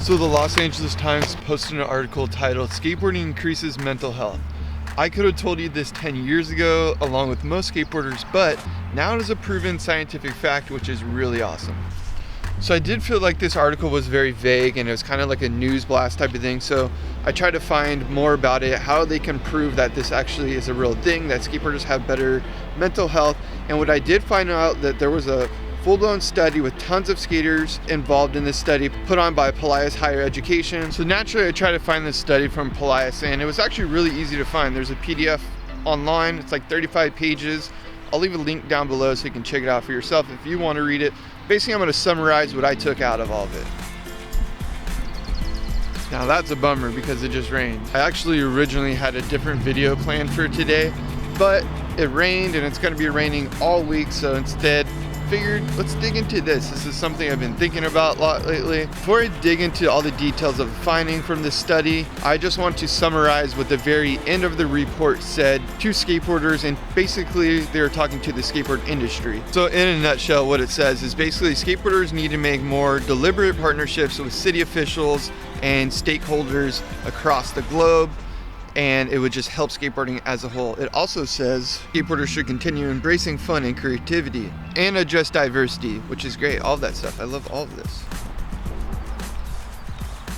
So the Los Angeles Times posted an article titled "Skateboarding Increases Mental Health." I could have told you this 10 years ago along with most skateboarders, but now it is a proven scientific fact, which is really awesome. So I did feel like this article was very vague and it was kind of like a news blast type of thing. So I tried to find more about it, how they can prove that this actually is a real thing, that skateboarders have better mental health. And what I did find out that there was a full-blown study with tons of skaters involved in this study put on by Polaris Higher Education. So naturally I tried to find this study from Polaris and it was actually really easy to find. There's a PDF online, it's like 35 pages. I'll leave a link down below so you can check it out for yourself if you want to read it. Basically, I'm going to summarize what I took out of all of it. Now that's a bummer because it just rained. I actually originally had a different video planned for today, but it rained and it's going to be raining all week, so instead figured let's dig into this. This is something I've been thinking about a lot lately. Before I dig into all the details of the finding from this study, I just want to summarize what the very end of the report said to skateboarders, and basically they were talking to the skateboard industry. So in a nutshell, what it says is basically skateboarders need to make more deliberate partnerships with city officials and stakeholders across the globe, and it would just help skateboarding as a whole. It also says skateboarders should continue embracing fun and creativity and address diversity, which is great, all of that stuff. I love all of this.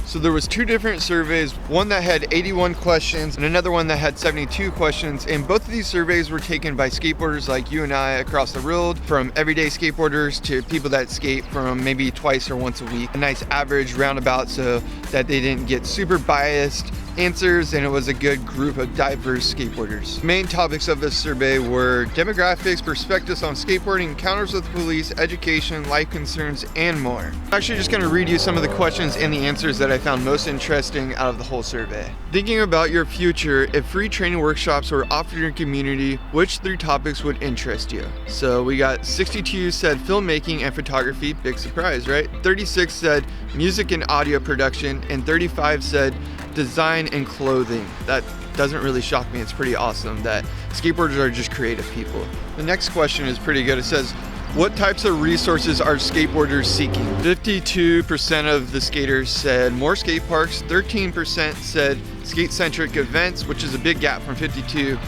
So there was two different surveys, one that had 81 questions and another one that had 72 questions, and both of these surveys were taken by skateboarders like you and I across the world, from everyday skateboarders to people that skate from maybe twice or once a week. A nice average roundabout so that they didn't get super biased answers, and it was a good group of diverse skateboarders. Main topics of this survey were demographics, perspectives on skateboarding, encounters with police, education, life concerns, and more. I'm actually just going to read you some of the questions and the answers that I found most interesting out of the whole survey. Thinking about your future, if free training workshops were offered in your community, which 3 topics would interest you? So we got 62 said filmmaking and photography, big surprise, right? 36 said music and audio production, and 35 said design and clothing. That doesn't really shock me. It's pretty awesome that skateboarders are just creative people. The next question is pretty good. It says, what types of resources are skateboarders seeking? 52% of the skaters said more skate parks, 13% said skate-centric events, which is a big gap from 52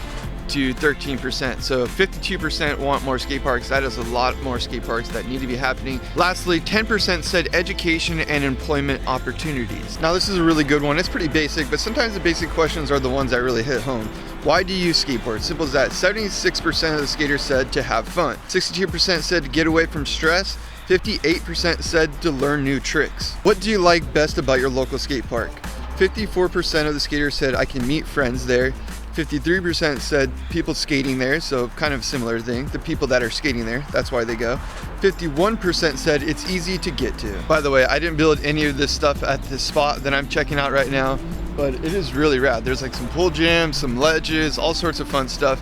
to 13%. So 52% want more skate parks. That is a lot more skate parks that need to be happening. Lastly, 10% said education and employment opportunities. Now this is a really good one. It's pretty basic, but sometimes the basic questions are the ones that really hit home. Why do you skateboard? Simple as that. 76% of the skaters said to have fun. 62% said to get away from stress. 58% said to learn new tricks. What do you like best about your local skate park? 54% of the skaters said I can meet friends there. 53% said people skating there, so kind of similar thing. The people that are skating there, that's why they go. 51% said it's easy to get to. By the way, I didn't build any of this stuff at this spot that I'm checking out right now, but it is really rad. There's like some pool gyms, some ledges, all sorts of fun stuff.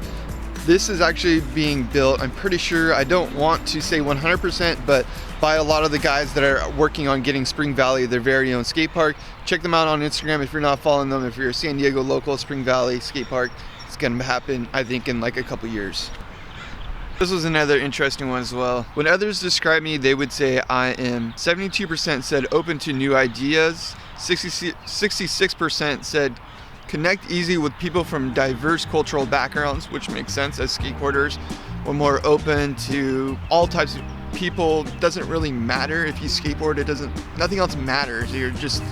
This is actually being built, I'm pretty sure, I don't want to say 100%, but by a lot of the guys that are working on getting Spring Valley their very own skate park. Check them out on Instagram if you're not following them. If you're a San Diego local, Spring Valley skate park, it's gonna happen, I think, in like a couple years. This was another interesting one as well. When others describe me, they would say I am. 72% said open to new ideas. 66% said connect easy with people from diverse cultural backgrounds, which makes sense, as skateboarders. We're more open to all types of people. Doesn't really matter if you skateboard, nothing else matters. You're just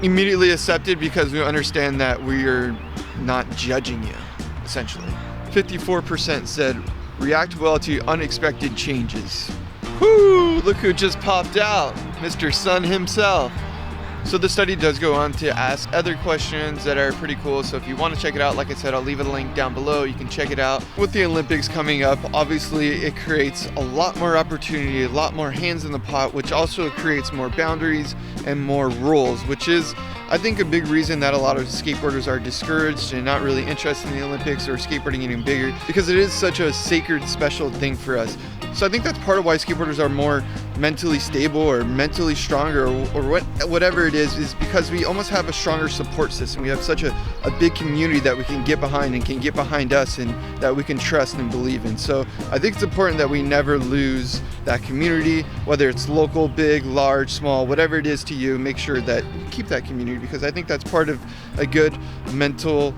immediately accepted because we understand that we are not judging you, essentially. 54% said react well to unexpected changes. Whoo, look who just popped out, Mr. Sun himself. So the study does go on to ask other questions that are pretty cool. So if you want to check it out, like I said, I'll leave a link down below. You can check it out. With the Olympics coming up, obviously it creates a lot more opportunity, a lot more hands in the pot, which also creates more boundaries and more rules, which is, I think, a big reason that a lot of skateboarders are discouraged and not really interested in the Olympics or skateboarding getting bigger, because it is such a sacred, special thing for us. So I think that's part of why skateboarders are more mentally stable or mentally stronger or whatever it is because we almost have a stronger support system. We have such a big community that we can get behind and can get behind us and that we can trust and believe in. So I think it's important that we never lose that community, whether it's local, big, large, small, whatever it is to you. Make sure that you keep that community, because I think that's part of a good mental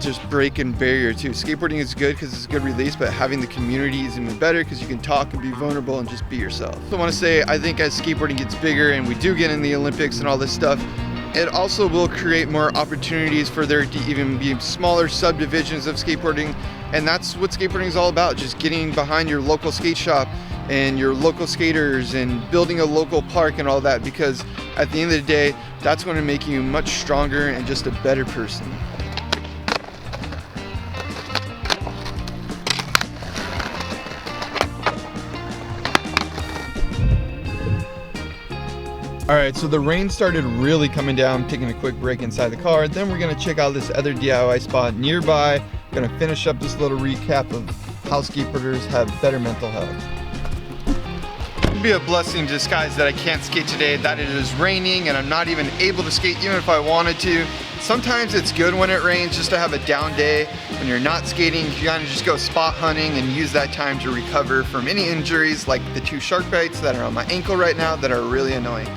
just breaking barrier too. Skateboarding is good because it's a good release, but having the community is even better because you can talk and be vulnerable and just be yourself. So I want to say, I think as skateboarding gets bigger and we do get in the Olympics and all this stuff, it also will create more opportunities for there to even be smaller subdivisions of skateboarding. And that's what skateboarding is all about, just getting behind your local skate shop and your local skaters and building a local park and all that, because at the end of the day, that's going to make you much stronger and just a better person. All right, so the rain started really coming down. I'm taking a quick break inside the car. Then we're gonna check out this other DIY spot nearby. Gonna finish up this little recap of how skateboarders have better mental health. It'd be a blessing in disguise that I can't skate today, that it is raining and I'm not even able to skate even if I wanted to. Sometimes it's good when it rains just to have a down day. When you're not skating, you gotta just go spot hunting and use that time to recover from any injuries like the 2 shark bites that are on my ankle right now that are really annoying.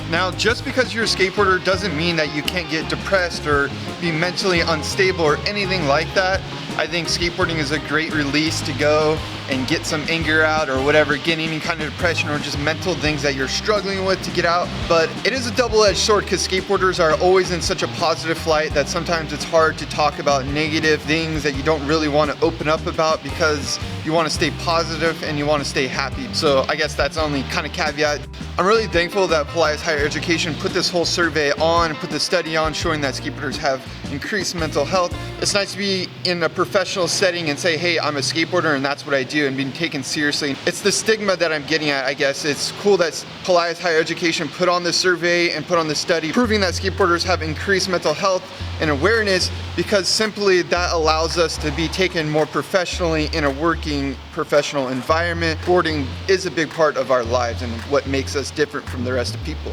Now, just because you're a skateboarder doesn't mean that you can't get depressed or be mentally unstable or anything like that. I think skateboarding is a great release to go and get some anger out or whatever, get any kind of depression or just mental things that you're struggling with to get out. But it is a double-edged sword because skateboarders are always in such a positive light that sometimes it's hard to talk about negative things that you don't really want to open up about because you want to stay positive and you want to stay happy. So I guess that's the only kind of caveat. I'm really thankful that Polaris Higher Education put this whole survey on, put the study on, showing that skateboarders have increased mental health. It's nice to be in a professional setting and say, hey, I'm a skateboarder and that's what I do, and being taken seriously. It's the stigma that I'm getting at, I guess. It's cool that Polaris Higher Education put on this survey and put on this study proving that skateboarders have increased mental health and awareness, because simply that allows us to be taken more professionally in a working professional environment. Boarding is a big part of our lives and what makes us different from the rest of people.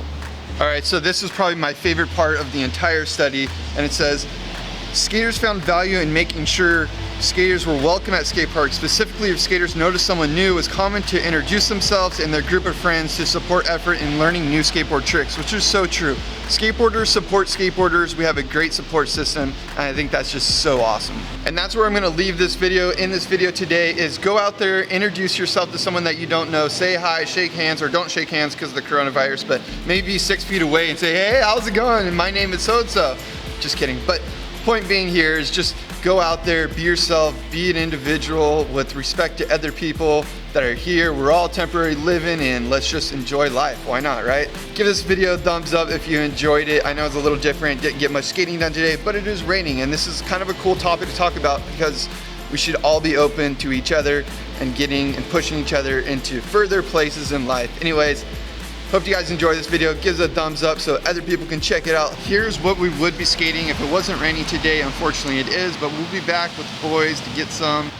All right, so this is probably my favorite part of the entire study, and it says, skaters found value in making sure skaters were welcome at skate parks. Specifically, if skaters noticed someone new, it was common to introduce themselves and their group of friends to support effort in learning new skateboard tricks, which is so true. Skateboarders support skateboarders. We have a great support system, and I think that's just so awesome. And that's where I'm gonna leave this video. In this video today is go out there, introduce yourself to someone that you don't know, say hi, shake hands, or don't shake hands because of the coronavirus, but maybe 6 feet away and say, hey, how's it going? And my name is so-and-so. Just kidding. But point being here is just go out there, be yourself, be an individual with respect to other people that are here. We're all temporary living, and let's just enjoy life. Why not, right? Give this video a thumbs up if you enjoyed it. I know it's a little different, didn't get much skating done today, but it is raining, and this is kind of a cool topic to talk about because we should all be open to each other and getting and pushing each other into further places in life. Anyways, hope you guys enjoyed this video. Give us a thumbs up so other people can check it out. Here's what we would be skating if it wasn't raining today. Unfortunately it is, but we'll be back with the boys to get some